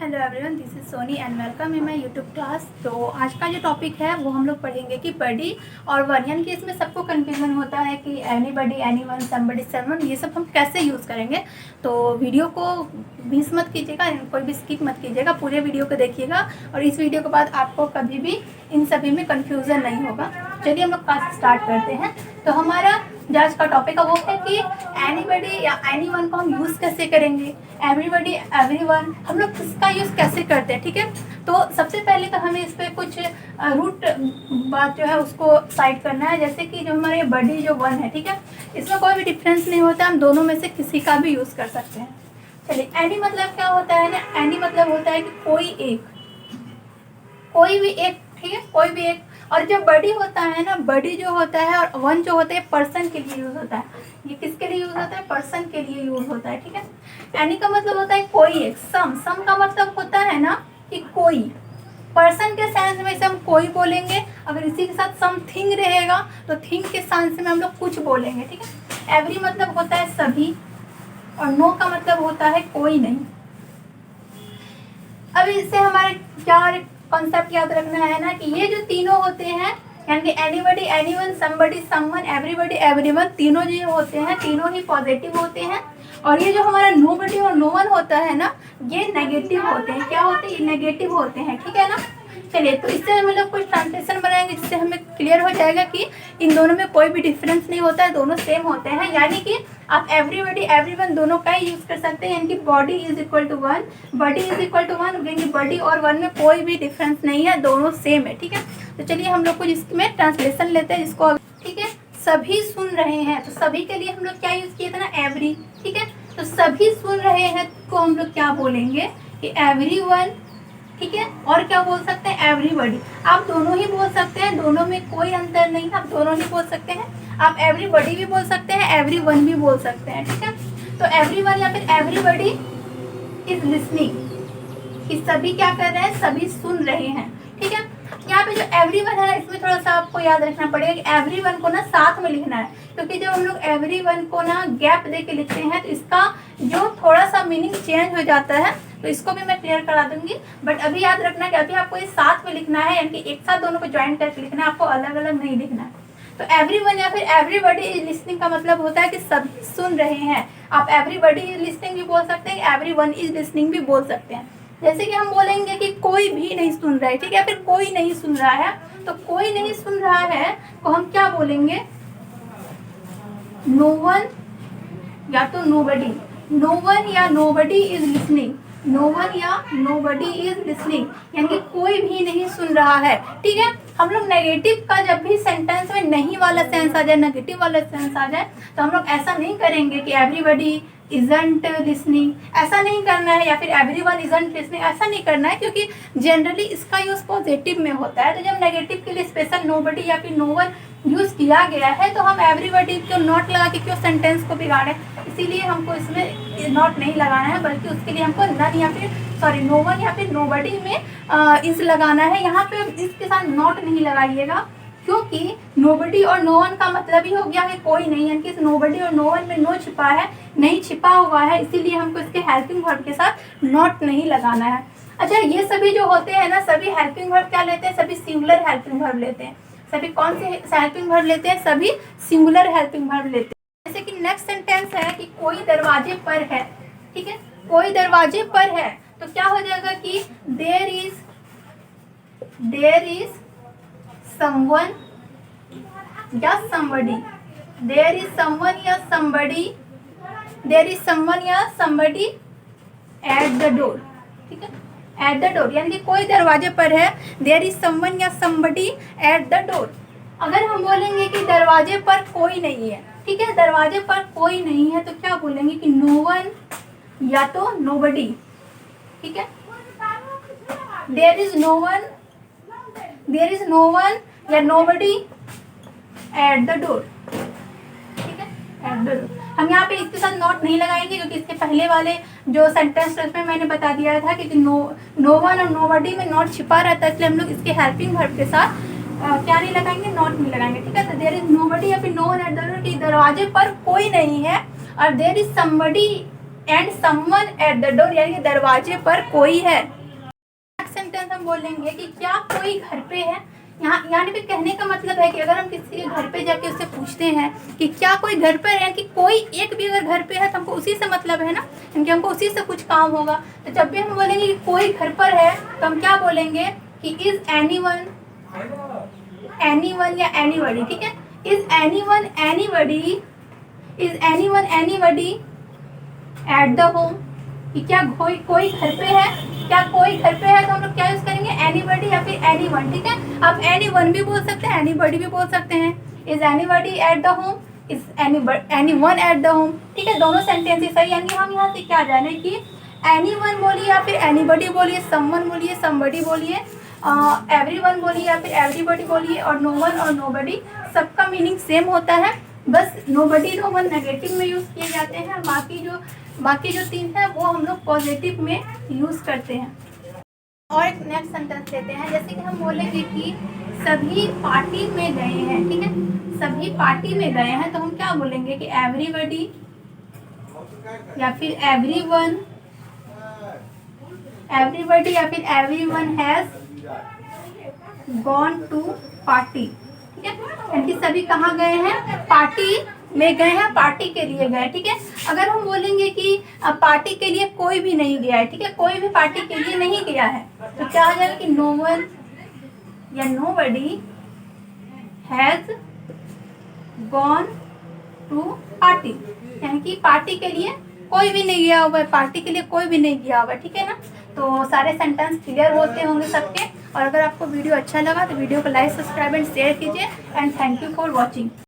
Hello everyone, this is Soni and welcome in my YouTube class. तो आज का जो टॉपिक है वो हम लोग पढ़ेंगे कि बडी और वन, यानी कि इसमें सबको कन्फ्यूजन होता है कि एनीबडी, एनीवन, समबडी, समवन, ये सब हम कैसे यूज़ करेंगे। तो वीडियो को मिस मत कीजिएगा, कोई भी स्किप मत कीजिएगा, पूरे वीडियो को देखिएगा और इस वीडियो के बाद आपको कभी भी इन सभी में कन्फ्यूज़न नहीं होगा। चलिए हम लोग क्लास स्टार्ट करते हैं। तो हमारा जो आज का टॉपिक है वो है कि एनीबडी या एनीवन को हम यूज़ कैसे करेंगे, एवरीबडी, एवरीवन हम लोग इसका यूज़ कैसे करते हैं। ठीक है, तो सबसे पहले तो हमें इस पर कुछ रूट बात जो है उसको साइड करना है। जैसे कि जो हमारे बडी जो वन है, ठीक है, इसमें कोई भी डिफरेंस नहीं होता, हम दोनों में से किसी का भी यूज़ कर सकते हैं। चलिए, एनी मतलब क्या होता है ना, एनी मतलब होता है कि कोई एक, कोई भी एक, ठीक है, कोई भी एक। और जो बडी होता है ना, बडी जो होता है और वन जो होता है पर्सन के लिए यूज़ होता है। ये किसके लिए यूज़ होता है? पर्सन के लिए यूज़ होता है। ठीक है, एनी का मतलब होता है कोई एक। सम का मतलब होता है ना कि कोई, पर्सन के सेंस में इसे हम कोई बोलेंगे। अगर इसी के साथ समथिंग रहेगा तो थिंग के सेंस में हम लोग कुछ बोलेंगे। ठीक है, एवरी मतलब होता है सभी और नो का मतलब होता है कोई नहीं। अब इससे हमारे क्या कॉन्सेप्ट याद रखना है ना कि ये जो तीनों होते हैं, यानी कि anybody, anyone, somebody, someone, everybody, everyone, तीनों जो होते हैं तीनों ही पॉजिटिव होते हैं। और ये जो हमारा नोबडी और नोवन होता है ना, ये नेगेटिव होते हैं। क्या होते हैं? ये नेगेटिव होते हैं। ठीक है ना। चलिए, तो इससे हम लोग कुछ ट्रांसलेशन बनाएंगे जिससे हमें क्लियर हो जाएगा कि इन दोनों में कोई भी डिफरेंस नहीं होता है, दोनों सेम होते हैं। यानी कि आप एवरीबडी, एवरीवन दोनों का ही यूज़ कर सकते हैं। यानी कि body is equal to one, buddy is equal to one, यानी बडी और वन में कोई भी डिफरेंस नहीं है, दोनों सेम है। ठीक है, तो चलिए हम लोग कुछ इसमें ट्रांसलेशन लेते हैं जिसको, ठीक है, सभी सुन रहे हैं। तो सभी के लिए हम लोग क्या यूज़ किए थे ना, एवरी। ठीक है, तो सभी सुन रहे हैं को हम लोग क्या बोलेंगे कि एवरीवन। ठीक है, और क्या बोल सकते हैं? एवरीबडी। आप दोनों ही बोल सकते हैं, दोनों में कोई अंतर नहीं, आप दोनों ही बोल सकते हैं। आप एवरीबडी भी बोल सकते हैं, एवरीवन भी बोल सकते हैं। ठीक है, तो एवरीवन या फिर एवरीबडी इज लिसनिंग, कि सभी क्या कर रहे हैं? सभी सुन रहे हैं। ठीक है, यहाँ पे जो एवरीवन है इसमें थोड़ा सा आपको याद रखना पड़ेगा कि एवरीवन को ना साथ में लिखना है, क्योंकि जब हम लोग एवरीवन को ना गैप दे के लिखते हैं तो इसका जो थोड़ा सा मीनिंग चेंज हो जाता है। तो इसको भी मैं क्लियर करा दूंगी, बट अभी याद रखना कि अभी आपको ये साथ में लिखना है, यानी कि एक साथ दोनों को ज्वाइन करके लिखना है, आपको अलग अलग नहीं लिखना है। तो एवरीवन या फिर एवरीबडी इज लिसनिंग का मतलब होता है कि सब सुन रहे हैं। आप एवरीबडी इज लिसनिंग भी बोल सकते हैं, एवरीवन इज लिसनिंग भी बोल सकते हैं। जैसे कि हम बोलेंगे कि कोई भी नहीं सुन रहा है, ठीक है, फिर कोई नहीं सुन रहा है, तो कोई नहीं सुन रहा है तो हम क्या बोलेंगे? नो वन या तो नोबडी, नो वन या nobody is listening, no one या नोबडी इज लिसनिंग, यानी कि कोई भी नहीं सुन रहा है। ठीक है, हम लोग नेगेटिव का जब भी सेंटेंस में नहीं वाला सेंस आ जाए, नेगेटिव वाला सेंस आ जाए, तो हम लोग ऐसा नहीं करेंगे कि एवरीबडी इजंट लिसनिंग, ऐसा नहीं करना है, या फिर एवरीवन इजंट लिसनिंग, ऐसा नहीं करना है, क्योंकि जनरली इसका यूज़ पॉजिटिव में होता है। तो जब नेगेटिव के लिए स्पेशल नोबडी या फिर नो वन यूज़ किया गया है तो हम एवरीबडी को नॉट लगा के क्यों सेंटेंस को बिगाड़ें, इसीलिए हमको इसमें नॉट नहीं लगाना है, बल्कि उसके लिए हमको नन या फिर सॉरी नो वन या फिर नोबडी में इस लगाना है। यहाँ पे इसके साथ नॉट नहीं लगाइएगा, क्योंकि नोबडी और नो वन का मतलब ही हो गया कि कोई नहीं, यानी कि इस नोबडी और नो वन में नो छिपा है, नहीं छिपा हुआ है, इसीलिए हमको इसके हेल्पिंग वर्ब के साथ नॉट नहीं लगाना है। अच्छा, ये सभी जो होते हैं ना, सभी हेल्पिंग वर्ब क्या लेते हैं? सभी सिंगुलर हेल्पिंग वर्ब लेते हैं। सभी कौन से हेल्पिंग वर्ब लेते हैं? सभी सिंगुलर हेल्पिंग वर्ब लेते हैं। जैसे कि नेक्स्ट सेंटेंस है कि कोई दरवाजे पर है। ठीक है, कोई दरवाजे पर है, तो क्या हो जाएगा कि देयर इज someone या somebody, there is someone या somebody, there is someone या somebody at the door। ठीक है, at the door यानी कि कोई दरवाजे पर है, there is someone या somebody at the door। अगर हम बोलेंगे कि दरवाजे पर कोई नहीं है, ठीक है, दरवाजे पर कोई नहीं है, तो क्या बोलेंगे कि no one या तो nobody। ठीक है, there is no one या nobody at the door। ठीक है, at the door। हम यहाँ पे इसके साथ नोट नहीं लगाएंगे, क्योंकि इसके पहले वाले जो सेंटेंस उसमें मैंने बता दिया था कि नो वन और नोबडी में नोट छिपा रहता है, इसलिए हम लोग इसके हेल्पिंग वर्ब के साथ क्या नहीं लगाएंगे? नोट नहीं लगाएंगे। ठीक है, तो देयर इज नोबडी या फिर no one at the door, कि दरवाजे पर कोई नहीं है, और there is somebody and someone at the door, यानी कि दरवाजे पर कोई है। सेंटेंस हम बोलेंगे कि क्या कोई घर पे है। यहाँ यानी कि कहने का मतलब है कि अगर हम किसी के घर पे जाके उससे पूछते हैं कि क्या कोई घर पर है, कि कोई एक भी अगर घर पे है तो हमको उसी से मतलब है ना, क्योंकि हमको उसी से कुछ काम होगा। तो जब भी हम बोलेंगे कि कोई घर पर है तो हम क्या बोलेंगे कि इज एनीवन, एनीवन या एनीबॉडी, ठीक है। Is anyone anybody, is anyone anybody at the home, कि क्या कोई घर पे है, क्या कोई घर पे है तो हम लोग क्या यूज करेंगे, एनीबॉडी या फिर एनीवन, ठीक है। आप एनीवन भी बोल सकते हैं, एनीबॉडी भी बोल सकते हैं। Is anybody at the home, is anyone at the home, ठीक है। दोनों सेंटेंसेस सही। यानी हम यहाँ से क्या जाने कि एनीवन बोलिए या फिर एनीबॉडी बोलिए, समवन बोलिए, समबडी बोलिए, एवरीवन बोलिए या फिर एवरीबॉडी बोलिए, और नो वन और नोबडी, सबका मीनिंग सेम होता है। बस नोबडी नो वन नेगेटिव में यूज किए जाते हैं, और बाकी जो तीन है वो हम लोग पॉजिटिव में यूज करते हैं। और एक नेक्स्ट सेंटेंस लेते हैं, जैसे कि हम बोलेंगे कि सभी पार्टी में गए हैं, ठीक है। सभी पार्टी में गए हैं तो हम क्या बोलेंगे कि एवरीबॉडी या फिर एवरीवन, एवरीबॉडी या फिर everyone has gone to party, ठीक है। यानी सभी कहाँ गए हैं, पार्टी में गए हैं, पार्टी के लिए गए, ठीक है। अगर हम बोलेंगे कि पार्टी के लिए कोई भी नहीं गया है, ठीक है, कोई भी पार्टी के लिए नहीं गया है, तो क्या हो जाएगा कि नो वन या nobody has gone to party, यानी कि पार्टी के लिए कोई भी नहीं गया हुआ है, पार्टी के लिए कोई भी नहीं गया हुआ है, ठीक है ना। तो सारे सेंटेंस क्लियर होते होंगे सबके। और अगर आपको वीडियो अच्छा लगा तो वीडियो को लाइक, सब्सक्राइब एंड शेयर कीजिए। And thank you for watching.